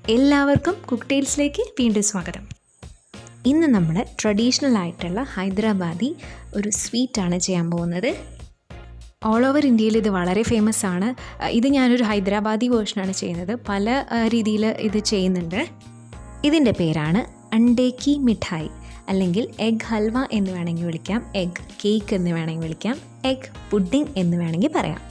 എല്ലാവർക്കും കുക്ക് ടെയിൽസിലേക്ക് വീണ്ടും സ്വാഗതം. ഇന്ന് നമ്മൾ ട്രഡീഷണൽ ആയിട്ടുള്ള ഹൈദരാബാദി ഒരു സ്വീറ്റാണ് ചെയ്യാൻ പോകുന്നത്. ഓൾ ഓവർ ഇന്ത്യയിൽ ഇത് വളരെ ഫേമസ് ആണ്. ഇത് ഞാനൊരു ഹൈദരാബാദി വേർഷനാണ് ചെയ്യുന്നത്. പല രീതിയിൽ ഇത് ചെയ്യുന്നുണ്ട്. ഇതിൻ്റെ പേരാണ് അണ്ടേ കി മിഠായി, അല്ലെങ്കിൽ എഗ് ഹൽവ എന്ന് വേണമെങ്കിൽ വിളിക്കാം, എഗ് കേക്ക് എന്ന് വേണമെങ്കിൽ വിളിക്കാം, എഗ് പുഡിംഗ് എന്ന് വേണമെങ്കിൽ പറയാം.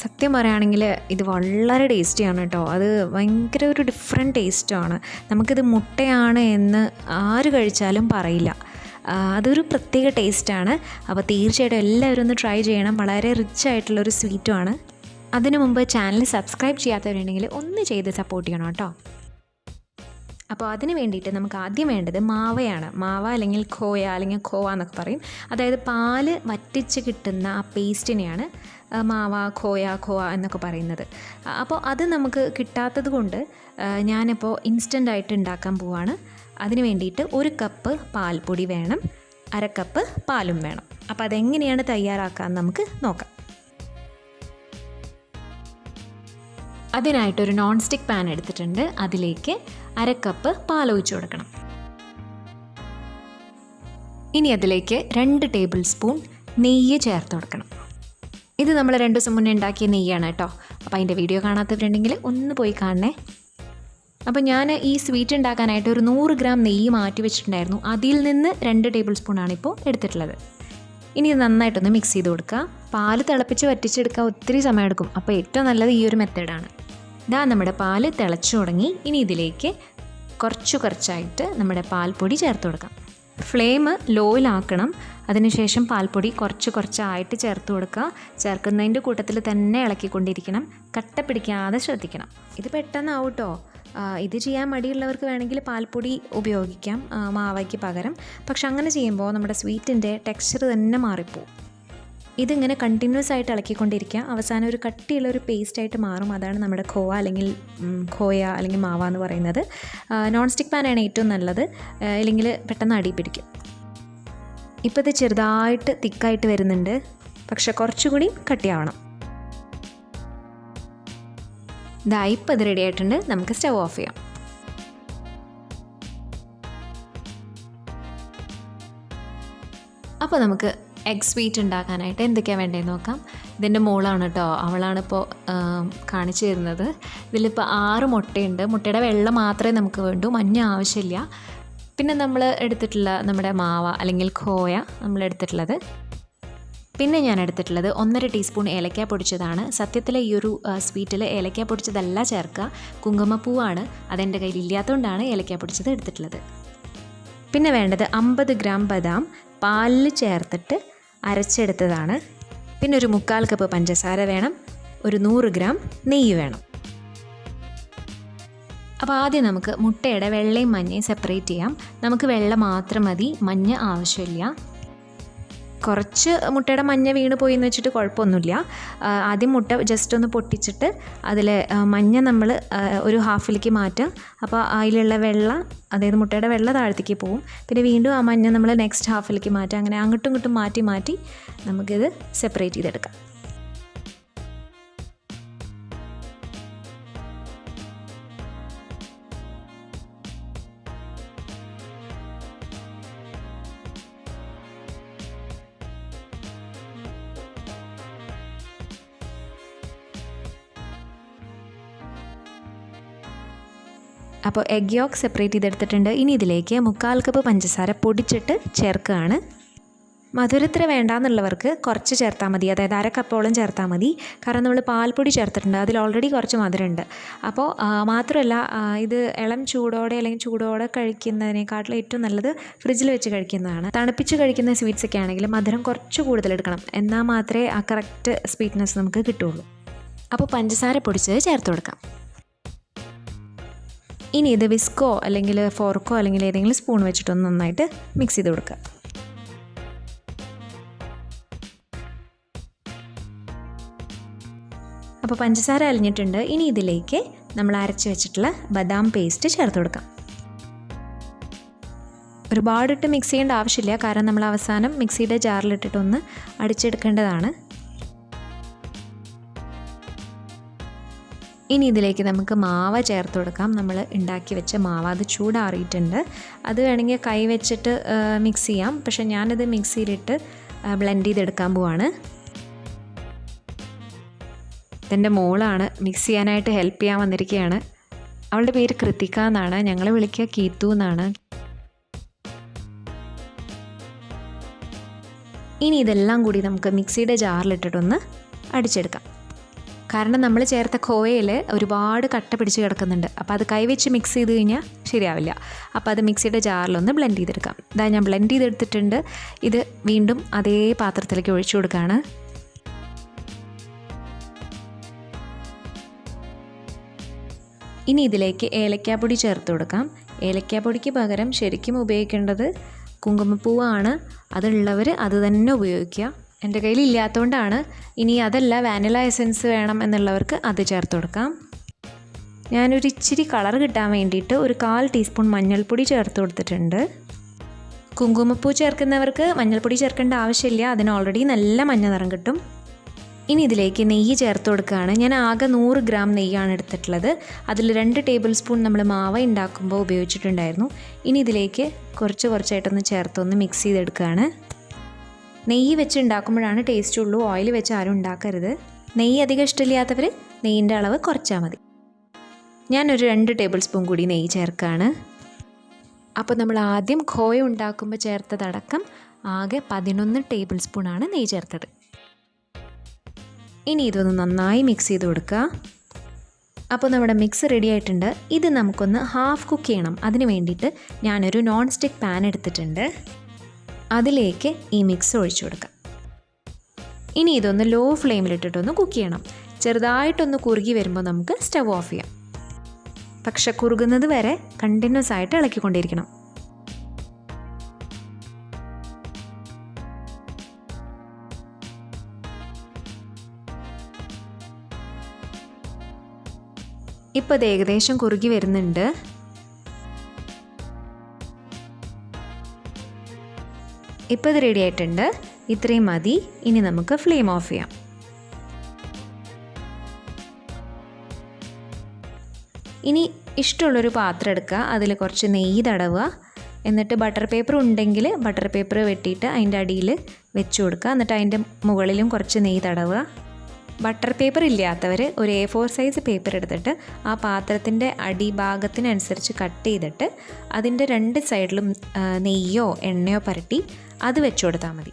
സത്യം പറയുകയാണെങ്കിൽ ഇത് വളരെ ടേസ്റ്റിയാണ് കേട്ടോ. അത് ഭയങ്കര ഒരു ഡിഫറെൻറ്റ് ടേസ്റ്റാണ്. നമുക്കിത് മുട്ടയാണ് എന്ന് ആര് കഴിച്ചാലും പറയില്ല. അതൊരു പ്രത്യേക ടേസ്റ്റാണ്. അപ്പോൾ തീർച്ചയായിട്ടും എല്ലാവരും ഒന്ന് ട്രൈ ചെയ്യണം. വളരെ റിച്ച് ആയിട്ടുള്ളൊരു സ്വീറ്റുമാണ്. അതിനു മുമ്പ് ചാനൽ സബ്സ്ക്രൈബ് ചെയ്യാത്തവരുണ്ടെങ്കിൽ ഒന്ന് ചെയ്ത് സപ്പോർട്ട് ചെയ്യണം കേട്ടോ. അപ്പോൾ അതിന് വേണ്ടിയിട്ട് നമുക്ക് ആദ്യം വേണ്ടത് മാവയാണ്. മാവ അല്ലെങ്കിൽ ഖോയ അല്ലെങ്കിൽ ഖോവ എന്നൊക്കെ പറയും. അതായത് പാല് വറ്റിച്ച് കിട്ടുന്ന ആ പേസ്റ്റിനെയാണ് മാവ, ഖോവ എന്നൊക്കെ പറയുന്നത്. അപ്പോൾ അത് നമുക്ക് കിട്ടാത്തത് കൊണ്ട് ഞാനിപ്പോൾ ഇൻസ്റ്റൻ്റായിട്ട് ഉണ്ടാക്കാൻ പോവാണ്. അതിന് വേണ്ടിയിട്ട് 1 കപ്പ് പാൽപ്പൊടി വേണം, 1/2 കപ്പ് പാലും വേണം. അപ്പോൾ അതെങ്ങനെയാണ് തയ്യാറാക്കാമെന്ന് നമുക്ക് നോക്കാം. അതിനായിട്ടൊരു നോൺ സ്റ്റിക്ക് പാൻ എടുത്തിട്ടുണ്ട്. അതിലേക്ക് 1/2 കപ്പ് പാൽ ഒഴിച്ചു കൊടുക്കണം. ഇനി അതിലേക്ക് 2 ടേബിൾ സ്പൂൺ നെയ്യ് ചേർത്ത് കൊടുക്കണം. ഇത് നമ്മൾ 2 ദിവസം മുന്നേ ഉണ്ടാക്കിയ നെയ്യാണ് കേട്ടോ. അപ്പോൾ അതിൻ്റെ വീഡിയോ കാണാത്തവരുണ്ടെങ്കിൽ ഒന്ന് പോയി കാണണേ. അപ്പോൾ ഞാൻ ഈ സ്വീറ്റ് ഉണ്ടാക്കാനായിട്ട് ഒരു 100 ഗ്രാം നെയ്യ് മാറ്റി വെച്ചിട്ടുണ്ടായിരുന്നു. അതിൽ നിന്ന് 2 ടേബിൾ സ്പൂണാണ് ഇപ്പോൾ എടുത്തിട്ടുള്ളത്. ഇനി ഇത് നന്നായിട്ടൊന്ന് മിക്സ് ചെയ്ത് കൊടുക്കുക. പാല് തിളപ്പിച്ച് വറ്റിച്ചെടുക്കാൻ ഒത്തിരി സമയമെടുക്കും. അപ്പോൾ ഏറ്റവും നല്ലത് ഈ ഒരു മെത്തേഡാണ്. ഇതാ നമ്മുടെ പാല് തിളച്ചു തുടങ്ങി. ഇനി ഇതിലേക്ക് കുറച്ചായിട്ട് നമ്മുടെ പാൽപ്പൊടി ചേർത്ത് കൊടുക്കാം. ഫ്ലെയിം ലോയിലാക്കണം. അതിനുശേഷം പാൽപ്പൊടി കുറച്ചായിട്ട് ചേർത്ത് കൊടുക്കുക. ചേർക്കുന്നതിൻ്റെ കൂട്ടത്തിൽ തന്നെ ഇളക്കിക്കൊണ്ടിരിക്കണം. കട്ട പിടിക്കാതെ ശ്രദ്ധിക്കണം. ഇത് പെട്ടെന്നാവും കേട്ടോ. ഇത് ചെയ്യാൻ മടിയുള്ളവർക്ക് വേണമെങ്കിൽ പാൽപ്പൊടി ഉപയോഗിക്കാം മാവയ്ക്ക് പകരം. പക്ഷെ അങ്ങനെ ചെയ്യുമ്പോൾ നമ്മുടെ സ്വീറ്റിൻ്റെ ടെക്സ്ചർ തന്നെ മാറിപ്പോവും. ഇതിങ്ങനെ കണ്ടിന്യൂസ് ആയിട്ട് ഇളക്കിക്കൊണ്ടിരിക്കുക. അവസാനം ഒരു കട്ടിയുള്ളൊരു പേസ്റ്റായിട്ട് മാറും. അതാണ് നമ്മുടെ ഖോവ അല്ലെങ്കിൽ ഖോയ അല്ലെങ്കിൽ മാവ എന്ന് പറയുന്നത്. നോൺ സ്റ്റിക്ക് പാനാണ് ഏറ്റവും നല്ലത്, അല്ലെങ്കിൽ പെട്ടെന്ന് അടി പിടിക്കും. ഇപ്പോൾ ഇത് ചെറുതായിട്ട് തിക്കായിട്ട് വരുന്നുണ്ട്, പക്ഷെ കുറച്ചുകൂടി കട്ടിയാവണം. ഇപ്പോൾ ഇത് റെഡി ആയിട്ടുണ്ട്. നമുക്ക് സ്റ്റവ് ഓഫ് ചെയ്യാം. അപ്പോൾ നമുക്ക് എഗ് സ്വീറ്റ് ഉണ്ടാക്കാനായിട്ട് എന്തൊക്കെയാണ് വേണ്ടതെന്ന് നോക്കാം. ഇതിൻ്റെ മോളാണ് കേട്ടോ, അവളാണിപ്പോൾ കാണിച്ചു തരുന്നത്. ഇതിലിപ്പോൾ 6 മുട്ടയുണ്ട്. മുട്ടയുടെ വെള്ള മാത്രമേ നമുക്ക് വേണ്ടൂ, മഞ്ഞ ആവശ്യമില്ല. പിന്നെ നമ്മൾ എടുത്തിട്ടുള്ള നമ്മുടെ മാവ അല്ലെങ്കിൽ ഖോയ നമ്മൾ എടുത്തിട്ടുള്ളത്. പിന്നെ ഞാൻ എടുത്തിട്ടുള്ളത് 1.5 ടീസ്പൂൺ ഏലക്ക പൊടിച്ചതാണ്. സത്യത്തിൽ ഈ ഒരു സ്വീറ്റിൽ ഏലക്ക പൊടിച്ചതല്ല ചേർക്കുക, കുങ്കുമപ്പൂവാണ്. അതെൻ്റെ കയ്യിൽ ഇല്ലാത്തതുകൊണ്ടാണ് ഏലക്ക പൊടിച്ചത് എടുത്തിട്ടുള്ളത്. പിന്നെ വേണ്ടത് 50 ഗ്രാം ബദാം പാലിൽ ചേർത്തിട്ട് അരച്ചെടുത്തതാണ്. പിന്നെ ഒരു 3/4 കപ്പ് പഞ്ചസാര വേണം. ഒരു 100 ഗ്രാം നെയ്യ് വേണം. അപ്പോൾ ആദ്യം നമുക്ക് മുട്ടയുടെ വെള്ളയും മഞ്ഞയും സെപ്പറേറ്റ് ചെയ്യാം. നമുക്ക് വെള്ള മാത്രം മതി, മഞ്ഞ ആവശ്യമില്ല. കുറച്ച് മുട്ടയുടെ മഞ്ഞ വീണ് പോയി എന്ന് വെച്ചിട്ട് കുഴപ്പമൊന്നുമില്ല. ആദ്യം മുട്ട ജസ്റ്റ് ഒന്ന് പൊട്ടിച്ചിട്ട് അതിൽ മഞ്ഞ നമ്മൾ ഒരു ഹാഫിലേക്ക് മാറ്റുക. അപ്പോൾ അതിലുള്ള വെള്ള, അതായത് മുട്ടയുടെ വെള്ള താഴത്തേക്ക് പോവും. പിന്നെ വീണ്ടും ആ മഞ്ഞ നമ്മൾ നെക്സ്റ്റ് ഹാഫിലേക്ക് മാറ്റുക. അങ്ങനെ അങ്ങോട്ടും ഇങ്ങോട്ടും മാറ്റി നമുക്കിത് സെപ്പറേറ്റ് ചെയ്തെടുക്കാം. അപ്പോൾ എഗ് യോക്ക് സെപ്പറേറ്റ് ചെയ്തെടുത്തിട്ടുണ്ട്. ഇനി ഇതിലേക്ക് 3/4 കപ്പ് പഞ്ചസാര പൊടിച്ചിട്ട് ചേർക്കുകയാണ്. മധുരത്തിന് വേണ്ടാന്നുള്ളവർക്ക് കുറച്ച് ചേർത്താൽ മതി, അതായത് 1/2 കപ്പോളം ചേർത്താൽ മതി. കാരണം നമ്മൾ പാൽപ്പൊടി ചേർത്തിട്ടുണ്ട്, അതിൽ ഓൾറെഡി കുറച്ച് മധുരമുണ്ട്. അപ്പോൾ മാത്രമല്ല, ഇത് ഇളം ചൂടോടെ അല്ലെങ്കിൽ ചൂടോടെ കഴിക്കുന്നതിനേക്കാട്ടിലും ഏറ്റവും നല്ലത് ഫ്രിഡ്ജിൽ വെച്ച് കഴിക്കുന്നതാണ്. തണുപ്പിച്ച് കഴിക്കുന്ന സ്വീറ്റ്സ് ഒക്കെ ആണെങ്കിൽ മധുരം കുറച്ച് കൂടുതലെടുക്കണം, എന്നാൽ മാത്രമേ ആ കറക്റ്റ് സ്വീറ്റ്നെസ് നമുക്ക് കിട്ടുള്ളൂ. അപ്പോൾ പഞ്ചസാര പൊടിച്ചത് ചേർത്ത് കൊടുക്കാം. ഇനി ഇത് വിസ്കോ അല്ലെങ്കിൽ ഫോർക്കോ അല്ലെങ്കിൽ ഏതെങ്കിലും സ്പൂൺ വെച്ചിട്ടൊന്ന് നന്നായിട്ട് മിക്സ് ചെയ്ത് കൊടുക്കുക. അപ്പോൾ പഞ്ചസാര അലിഞ്ഞിട്ടുണ്ട്. ഇനി ഇതിലേക്ക് നമ്മൾ അരച്ച് വെച്ചിട്ടുള്ള ബദാം പേസ്റ്റ് ചേർത്ത് കൊടുക്കാം. ഒരുപാടിട്ട് മിക്സ് ചെയ്യേണ്ട ആവശ്യമില്ല, കാരണം നമ്മൾ അവസാനം മിക്സിയുടെ ജാറിലിട്ടിട്ടൊന്ന് അടിച്ചെടുക്കേണ്ടതാണ്. ഇനി ഇതിലേക്ക് നമുക്ക് മാവ ചേർത്ത് കൊടുക്കാം. നമ്മൾ ഉണ്ടാക്കി വെച്ച മാവ അത് ചൂടാറിയിട്ടുണ്ട്. അത് വേണമെങ്കിൽ കൈ വെച്ചിട്ട് മിക്സ് ചെയ്യാം. പക്ഷേ ഞാനത് മിക്സിയിലിട്ട് ബ്ലെൻഡ് ചെയ്തെടുക്കാൻ പോവാണ്. ഇതെൻ്റെ മോളാണ് മിക്സ് ചെയ്യാനായിട്ട് ഹെൽപ്പ് ചെയ്യാൻ വന്നിരിക്കുകയാണ്. അവളുടെ പേര് കൃതിക എന്നാണ്. ഞങ്ങൾ വിളിക്കുക കീത്തു എന്നാണ്. ഇനി ഇതെല്ലാം കൂടി നമുക്ക് മിക്സിയുടെ ജാറിലിട്ടിട്ടൊന്ന് അടിച്ചെടുക്കാം. കാരണം നമ്മൾ ചേർത്ത ഖോയയിൽ ഒരുപാട് കട്ട പിടിച്ച് കിടക്കുന്നുണ്ട്. അപ്പോൾ അത് കൈവച്ച് മിക്സ് ചെയ്ത് കഴിഞ്ഞാൽ ശരിയാവില്ല. അപ്പോൾ അത് മിക്സിയുടെ ജാറിലൊന്ന് ബ്ലെൻഡ് ചെയ്തെടുക്കാം. ഇതാ ഞാൻ ബ്ലെൻഡ് ചെയ്തെടുത്തിട്ടുണ്ട്. ഇത് വീണ്ടും അതേ പാത്രത്തിലേക്ക് ഒഴിച്ചു കൊടുക്കുകയാണ്. ഇനി ഇതിലേക്ക് ഏലക്കാപ്പൊടി ചേർത്ത് കൊടുക്കാം. ഏലക്കാപ്പൊടിക്ക് പകരം ശരിക്കും ഉപയോഗിക്കേണ്ടത് കുങ്കുമപ്പൂവാണ്. അതുള്ളവർ അത് തന്നെ ഉപയോഗിക്കുക. എൻ്റെ കയ്യിൽ ഇല്ലാത്തതുകൊണ്ടാണ്. ഇനി അതല്ല വാനില എസൻസ് വേണം എന്നുള്ളവർക്ക് അത് ചേർത്ത് കൊടുക്കാം. ഞാനൊരു ഇച്ചിരി കളർ കിട്ടാൻ വേണ്ടിയിട്ട് ഒരു 1/4 ടീസ്പൂൺ മഞ്ഞൾപ്പൊടി ചേർത്ത് കൊടുത്തിട്ടുണ്ട്. കുങ്കുമപ്പൂ ചേർക്കുന്നവർക്ക് മഞ്ഞൾപ്പൊടി ചേർക്കേണ്ട ആവശ്യമില്ല. അതിന് ഓൾറെഡി നല്ല മഞ്ഞ നിറം കിട്ടും. ഇനി ഇതിലേക്ക് നെയ്യ് ചേർത്ത് കൊടുക്കുകയാണ്. ഞാൻ ആകെ 100 ഗ്രാം നെയ്യാണ് എടുത്തിട്ടുള്ളത്. അതിൽ 2 ടേബിൾ സ്പൂൺ നമ്മൾ മാവ ഉണ്ടാക്കുമ്പോൾ ഉപയോഗിച്ചിട്ടുണ്ടായിരുന്നു. ഇനി ഇതിലേക്ക് കുറച്ചായിട്ടൊന്ന് ചേർത്തൊന്ന് മിക്സ് ചെയ്തെടുക്കുകയാണ്. നെയ്യ് വെച്ച് ഉണ്ടാക്കുമ്പോഴാണ് ടേസ്റ്റ് ഉള്ളൂ. ഓയിൽ വെച്ച് ആരും ഉണ്ടാക്കരുത്. നെയ്യ് അധികം ഇഷ്ടമില്ലാത്തവർ നെയ്യിൻ്റെ അളവ് കുറച്ചാൽ മതി. ഞാനൊരു 2 ടേബിൾ സ്പൂൺ കൂടി നെയ്യ് ചേർക്കുകയാണ്. അപ്പോൾ നമ്മൾ ആദ്യം ഖോയ ഉണ്ടാക്കുമ്പോൾ ചേർത്തതടക്കം ആകെ 11 ടേബിൾ സ്പൂണാണ് നെയ്യ് ചേർത്തത്. ഇനി ഇതൊന്ന് നന്നായി മിക്സ് ചെയ്ത് കൊടുക്കുക. അപ്പോൾ നമ്മുടെ മിക്സ് റെഡി ആയിട്ടുണ്ട്. ഇത് നമുക്കൊന്ന് ഹാഫ് കുക്ക് ചെയ്യണം. അതിന് വേണ്ടിയിട്ട് ഞാനൊരു നോൺ സ്റ്റിക്ക് പാൻ എടുത്തിട്ടുണ്ട്. അതിലേക്ക് ഈ മിക്സ് ഒഴിച്ചു കൊടുക്കാം. ഇനി ഇതൊന്ന് ലോ ഫ്ലെയിമിലിട്ടിട്ടൊന്ന് കുക്ക് ചെയ്യണം. ചെറുതായിട്ടൊന്ന് കുറുകി വരുമ്പോൾ നമുക്ക് സ്റ്റവ് ഓഫ് ചെയ്യാം. പക്ഷെ കുറുകുന്നത് വരെ കണ്ടിന്യൂസ് ആയിട്ട് ഇളക്കിക്കൊണ്ടിരിക്കണം. ഇപ്പോൾ ഇത് ഏകദേശം കുറുകി വരുന്നുണ്ട്. ഇപ്പോൾ ഇത് റെഡി ആയിട്ടുണ്ട്. ഇത്രയും മതി. ഇനി നമുക്ക് ഫ്ലെയിം ഓഫ് ചെയ്യാം. ഇനി ഇഷ്ടമുള്ളൊരു പാത്രം എടുക്കുക. അതിൽ കുറച്ച് നെയ്യ് തടവുക. എന്നിട്ട് ബട്ടർ പേപ്പർ ഉണ്ടെങ്കിൽ ബട്ടർ പേപ്പർ വെട്ടിയിട്ട് അതിൻ്റെ അടിയിൽ വെച്ച് കൊടുക്കുക. എന്നിട്ട് അതിൻ്റെ മുകളിലും കുറച്ച് നെയ്യ് തടവുക. ബട്ടർ പേപ്പർ ഇല്ലാത്തവർ ഒരു A4 സൈസ് പേപ്പർ എടുത്തിട്ട് ആ പാത്രത്തിൻ്റെ അടിഭാഗത്തിനനുസരിച്ച് കട്ട് ചെയ്തിട്ട് അതിൻ്റെ 2 സൈഡിലും നെയ്യോ എണ്ണയോ പുരട്ടി അത് വെച്ച് കൊടുത്താൽ മതി.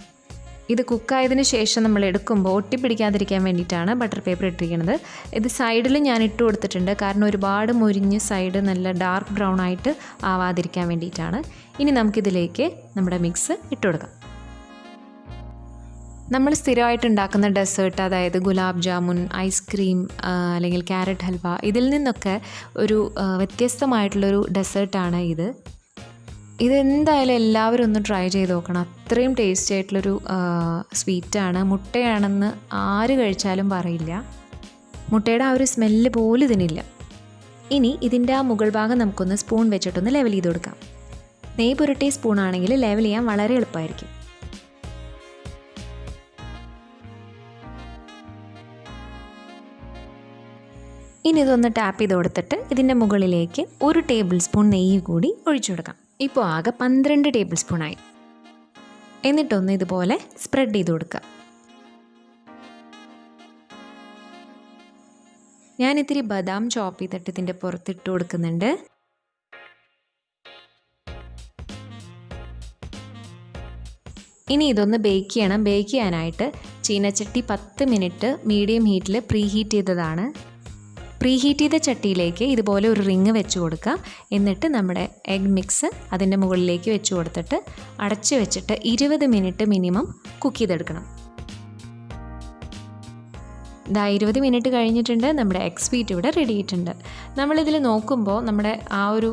ഇത് കുക്കായതിന് ശേഷം നമ്മൾ എടുക്കുമ്പോൾ ഒട്ടിപ്പിടിക്കാതിരിക്കാൻ വേണ്ടിയിട്ടാണ് ബട്ടർ പേപ്പർ ഇട്ടിരിക്കുന്നത്. ഇത് സൈഡിൽ ഞാൻ ഇട്ട് കൊടുത്തിട്ടുണ്ട്. കാരണം ഒരുപാട് മുരിഞ്ഞ് സൈഡ് നല്ല ഡാർക്ക് ബ്രൗൺ ആയിട്ട് ആവാതിരിക്കാൻ വേണ്ടിയിട്ടാണ്. ഇനി നമുക്കിതിലേക്ക് നമ്മുടെ മിക്സ് ഇട്ട് കൊടുക്കാം. നമ്മൾ സ്ഥിരമായിട്ട് ഉണ്ടാക്കുന്ന ഡെസേർട്ട്, അതായത് ഗുലാബ് ജാമുൻ, ഐസ്ക്രീം അല്ലെങ്കിൽ ക്യാരറ്റ് ഹൽവ, ഇതിൽ നിന്നൊക്കെ ഒരു വ്യത്യസ്തമായിട്ടുള്ളൊരു ഡെസേർട്ടാണ് ഇത്. ഇതെന്തായാലും എല്ലാവരും ഒന്ന് ട്രൈ ചെയ്ത് നോക്കണം. അത്രയും ടേസ്റ്റി ആയിട്ടുള്ളൊരു സ്വീറ്റാണ്. മുട്ടയാണെന്ന് ആര് കഴിച്ചാലും പറയില്ല. മുട്ടയുടെ ആ ഒരു സ്മെല്ല് പോലും ഇതിനില്ല. ഇനി ഇതിൻ്റെ ആ മുകൾ ഭാഗം നമുക്കൊന്ന് സ്പൂൺ വെച്ചിട്ടൊന്ന് ലെവൽ ചെയ്ത് കൊടുക്കാം. നെയ്യ് പുരട്ടിയ സ്പൂണാണെങ്കിൽ ലെവൽ ചെയ്യാൻ വളരെ എളുപ്പമായിരിക്കും. ഇനി ഇതൊന്ന് ടാപ്പ് ചെയ്ത് കൊടുത്തിട്ട് ഇതിൻ്റെ മുകളിലേക്ക് 1 ടേബിൾ സ്പൂൺ നെയ്യ് കൂടി ഒഴിച്ചു കൊടുക്കാം. ഇപ്പോൾ ആകെ 12 ടേബിൾ സ്പൂണായി. എന്നിട്ടൊന്ന് ഇതുപോലെ സ്പ്രെഡ് ചെയ്ത് കൊടുക്കുക. ഞാനിത്തിരി ബദാം ചോപ്പ് ചെയ്തിട്ട് ഇതിൻ്റെ പുറത്തിട്ട് കൊടുക്കുന്നുണ്ട്. ഇനി ഇതൊന്ന് ബേക്ക് ചെയ്യണം. ബേക്ക് ചെയ്യാനായിട്ട് ചീനച്ചട്ടി 10 മിനിറ്റ് മീഡിയം ഹീറ്റിൽ പ്രീ ഹീറ്റ് ചെയ്തതാണ്. പ്രീ ഹീറ്റ് ചെയ്ത ചട്ടിയിലേക്ക് ഇതുപോലെ ഒരു റിങ് വെച്ച് കൊടുക്കുക. എന്നിട്ട് നമ്മുടെ എഗ് മിക്സ് അതിൻ്റെ മുകളിലേക്ക് വെച്ച് കൊടുത്തിട്ട് അടച്ച് വെച്ചിട്ട് 20 മിനിറ്റ് മിനിമം കുക്ക് ചെയ്തെടുക്കണം. ഇതാ 20 മിനിറ്റ് കഴിഞ്ഞിട്ടുണ്ട്. നമ്മുടെ എഗ് സ്വീറ്റ് ഇവിടെ റെഡി ആയിട്ടുണ്ട്. നമ്മളിതിൽ നോക്കുമ്പോൾ നമ്മുടെ ആ ഒരു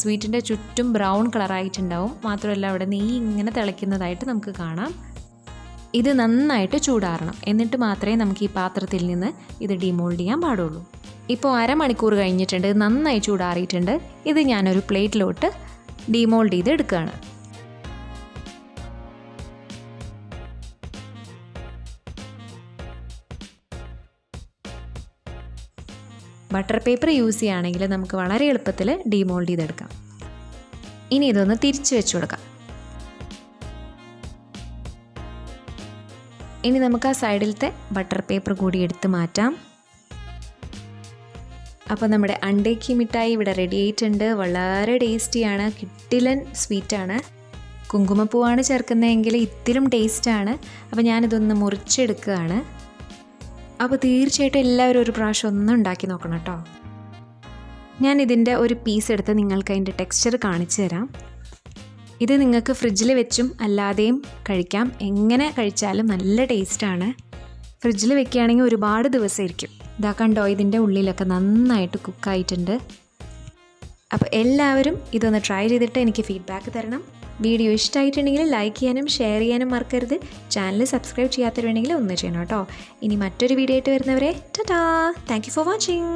സ്വീറ്റിൻ്റെ ചുറ്റും ബ്രൗൺ കളറായിട്ടുണ്ടാവും. മാത്രമല്ല അവിടെ നെയ്യ് ഇങ്ങനെ തിളയ്ക്കുന്നതായിട്ട് നമുക്ക് കാണാം. ഇത് നന്നായിട്ട് ചൂടാറണം. എന്നിട്ട് മാത്രമേ നമുക്ക് ഈ പാത്രത്തിൽ നിന്ന് ഇത് ഡിമോൾഡ് ചെയ്യാൻ പാടുള്ളൂ. ഇപ്പോൾ അരമണിക്കൂർ കഴിഞ്ഞിട്ടുണ്ട്. നന്നായി ചൂടാറിയിട്ടുണ്ട്. ഇത് ഞാനൊരു പ്ലേറ്റിലോട്ട് ഡിമോൾഡ് ചെയ്ത് എടുക്കുകയാണ്. ബട്ടർ പേപ്പർ യൂസ് ചെയ്യുകയാണെങ്കിൽ നമുക്ക് വളരെ എളുപ്പത്തിൽ ഡീമോൾഡ് ചെയ്തെടുക്കാം. ഇനി ഇതൊന്ന് തിരിച്ച് വെച്ച് കൊടുക്കാം. ഇനി നമുക്ക് ആ സൈഡിലത്തെ ബട്ടർ പേപ്പർ കൂടി എടുത്ത് മാറ്റാം. അപ്പോൾ നമ്മുടെ അണ്ടേ ഘീ മിഠായി ഇവിടെ റെഡി ആയിട്ടുണ്ട്. വളരെ ടേസ്റ്റിയാണ്, കിട്ടിലൻ സ്വീറ്റാണ്. കുങ്കുമപ്പൂവാണ് ചേർക്കുന്നതെങ്കിൽ ഇത്തിലും ടേസ്റ്റാണ്. അപ്പോൾ ഞാനിതൊന്ന് മുറിച്ചെടുക്കുകയാണ്. അപ്പോൾ തീർച്ചയായിട്ടും എല്ലാവരും ഒരു പ്രാവശ്യം ഒന്ന് ഉണ്ടാക്കി നോക്കണം കേട്ടോ. ഞാനിതിൻ്റെ ഒരു പീസ് എടുത്ത് നിങ്ങൾക്ക് അതിൻ്റെ ടെക്സ്ചർ കാണിച്ചു തരാം. ഇത് നിങ്ങൾക്ക് ഫ്രിഡ്ജിൽ വെച്ചും അല്ലാതെയും കഴിക്കാം. എങ്ങനെ കഴിച്ചാലും നല്ല ടേസ്റ്റാണ്. ഫ്രിഡ്ജിൽ വെക്കുകയാണെങ്കിൽ ഒരുപാട് ദിവസം ഇരിക്കും. ഇതാ കണ്ടോ, ഇതിൻ്റെ ഉള്ളിലൊക്കെ നന്നായിട്ട് കുക്കായിട്ടുണ്ട്. അപ്പോൾ എല്ലാവരും ഇതൊന്ന് ട്രൈ ചെയ്തിട്ട് എനിക്ക് ഫീഡ്ബാക്ക് തരണം. വീഡിയോ ഇഷ്ടമായിട്ടുണ്ടെങ്കിൽ ലൈക്ക് ചെയ്യാനും ഷെയർ ചെയ്യാനും മറക്കരുത്. ചാനൽ സബ്സ്ക്രൈബ് ചെയ്യാത്തവരുണ്ടെങ്കിൽ ഒന്ന് ചെയ്യണം കേട്ടോ. ഇനി മറ്റൊരു വീഡിയോ ആയിട്ട് വരുന്നവരെ Tata. Thank you for watching.